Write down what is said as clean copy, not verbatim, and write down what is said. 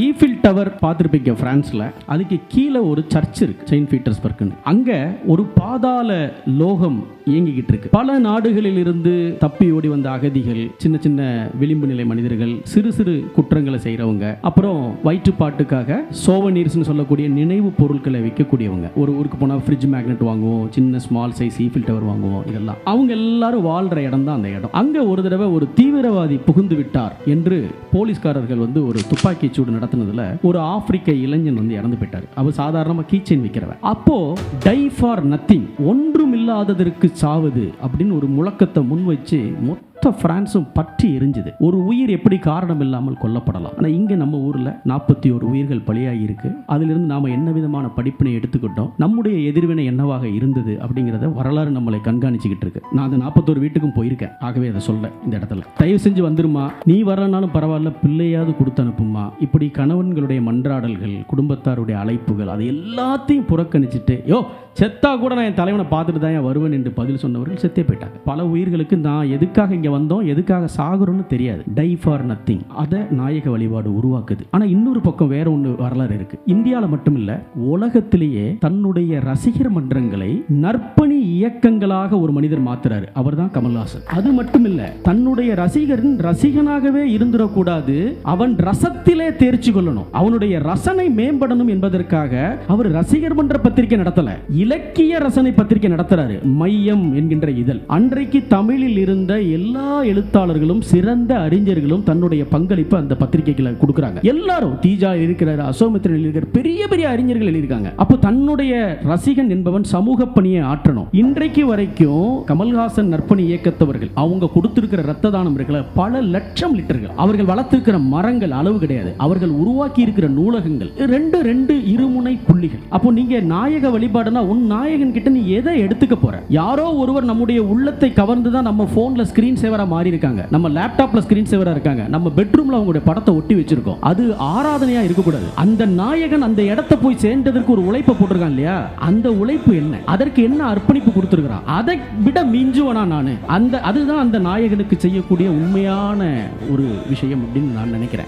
Eiffel tower பார்த்துருப்பீங்க பிரான்ஸ்ல. அதுக்கு கீழே ஒரு சர்ச் இருக்கு, செயின்ட் பீட்டர்ஸ்பர்க்னு. அங்க ஒரு பாதாள லோகம் இயங்கிக்கிட்டு இருக்கு. பல நாடுகளில் இருந்து தப்பி ஓடி வந்த அகதிகள், சின்ன சின்ன விளிம்பு நிலை மனிதர்கள், சிறு சிறு குற்றங்களை செய்யறவங்க, அப்புறம் வயிற்றுப்பாட்டுக்காக சோவனீர்ஸ்னு சொல்லக்கூடிய நினைவு பொருட்களை விற்கக்கூடியவங்க. ஒரு ஊருக்கு போனால் ஃப்ரிட்ஜ் மேக்னெட் வாங்குவோம், சின்ன ஸ்மால் சைஸ் ஈஃபில் டவர் வாங்குவோம். இதெல்லாம் அவங்க எல்லாரும் வாழ்ற இடம் தான் அந்த இடம். அங்க ஒரு தடவை ஒரு தீவிரவாதி புகுந்து விட்டார் என்று போலீஸ்காரர்கள் ஒரு துப்பாக்கி சூடு நடத்தினதுல ஒரு ஆப்பிரிக்க இளைஞன் இறந்து போயிட்டார். அவர் சாதாரணமா கீச்செயின் விற்கிறவர். அப்போ டை ஃபார் நத்திங், ஒன்றும் இல்லாததற்கு சாவது அப்படின்னு ஒரு முழக்கத்தை முன் வச்சு மொத்த பிரான்சும் பற்றி எரிஞ்சது. ஒரு உயிர் எப்படி காரணம் இல்லாமல் கொல்லப்படலாம்? ஆனா இங்க நம்ம ஊர்ல 41 உயிர்கள் பலியாகி இருக்கு. அதிலிருந்து நாம என்ன விதமான படிப்பினை எடுத்துக்கிட்டோம், நம்முடைய எதிர்வினை என்னவாக இருந்தது அப்படிங்கறத வரலாறு நம்மளை கண்காணிச்சுக்கிட்டு இருக்கு. நான் அந்த 41 வீட்டுக்கும் போயிருக்கேன், ஆகவே அதை சொல்ல இந்த இடத்துல தயவு செஞ்சு வந்துருமா, நீ வரலனாலும் பரவாயில்ல, பிள்ளையாவது கொடுத்து அனுப்புமா. இப்படி கணவன்களுடைய மன்றாடல்கள், குடும்பத்தாருடைய அழைப்புகள், அது எல்லாத்தையும் புறக்கணிச்சுட்டு யோ செத்தா கூட நான் என் தலைவனை பார்த்துட்டு தான் வருவேன் என்று பதில் சொன்னவர்கள் செத்தே போயிட்டாங்க. பல உயிர்களுக்கு நான் எதுக்காக இங்க வந்தோம், எதுக்காக சாகுறோம்னு தெரியாது. டை ஃபார் நத்திங், அதை நாயக வழிபாடு உருவாக்குது. ஆனா இன்னொரு பக்கம் வேற ஒன்று வரலாறு இருக்கு. இந்தியாவில் மட்டும் இல்ல, உலகத்திலேயே தன்னுடைய ரசிகர் மன்றங்களை நற்பணி இயக்கங்களாக ஒரு மனிதர் மாத்துறாரு. அவர் தான் கமல்ஹாசன். அது மட்டும் இல்ல, தன்னுடைய ரசிகரின் ரசிகனாகவே இருந்துடக்கூடாது, அவன் ரசத்திலே தேர்ச்சி கொள்ளணும், அவனுடைய ரசனை மேம்படணும் என்பதற்காக அவர் ரசிகர் மன்ற பத்திரிகை நடத்தல, இலக்கிய ரசனை பத்திரிகை நடத்துறாரு. மையம் என்கின்ற இதழ். அன்றைக்கு தமிழில் இருந்த எல்லா எழுத்தாளர்களும் சிறந்த அறிஞர்களும் தன்னுடைய பங்களிப்பு அந்த பத்திரிகைகளை கொடுக்கறாங்க. எல்லாரும் தீஜா இருக்கிறார், அசோமித்திரன் இருக்கிறார், பெரிய பெரிய அறிஞர்கள் எழுதியிருக்காங்க. அப்போ தன்னுடைய ரசிகன் என்பவன் சமூக பணியை ஆற்றணும். இன்றைக்கு வரைக்கும் கமல்ஹாசன் நற்பணி இயக்கத்தவர்கள் அவங்க கொடுத்திருக்கிற ரத்த தானம் இருக்கிற பல லட்சம் லிட்டர்கள், அவர்கள் வளர்த்திருக்கிற மரங்கள் அளவு கிடையாது, அவர்கள் உருவாக்கி இருக்கிற நூலகங்கள் ரெண்டு இருமுனை புள்ளிகள். அப்போ நீங்க நாயக வழிபாடுனா உன் நாயகன் கிட்ட நீ எதை எடுத்துக்க போற? யாரோ ஒருவர் நம்முடைய உள்ளத்தை கவர்ந்து தான் நம்ம போன்ல ஸ்கிரீன் சேவரா மாறி இருக்காங்க, நம்ம லேப்டாப்ல ஸ்கிரீன் சேவரா இருக்காங்க, நம்ம பெட்ரூம்ல அவங்களுடைய படத்தை ஒட்டி வச்சிருக்கோம். அது ஆராதனையா இருக்கக்கூடாது. அந்த நாயகன் அந்த இடத்தை போய் சேர்ந்ததற்கு ஒரு உழைப்பை போட்டிருக்கான் இல்லையா, அந்த உழைப்பு என்ன, அதற்கு என்ன அர்ப்பணிப்பு கொடுத்திருக்கிறான், அதை விட மிஞ்சுவனா நானு? அதுதான் அந்த நாயகனுக்கு செய்யக்கூடிய உண்மையான ஒரு விஷயம் அப்படின்னு நான் நினைக்கிறேன்.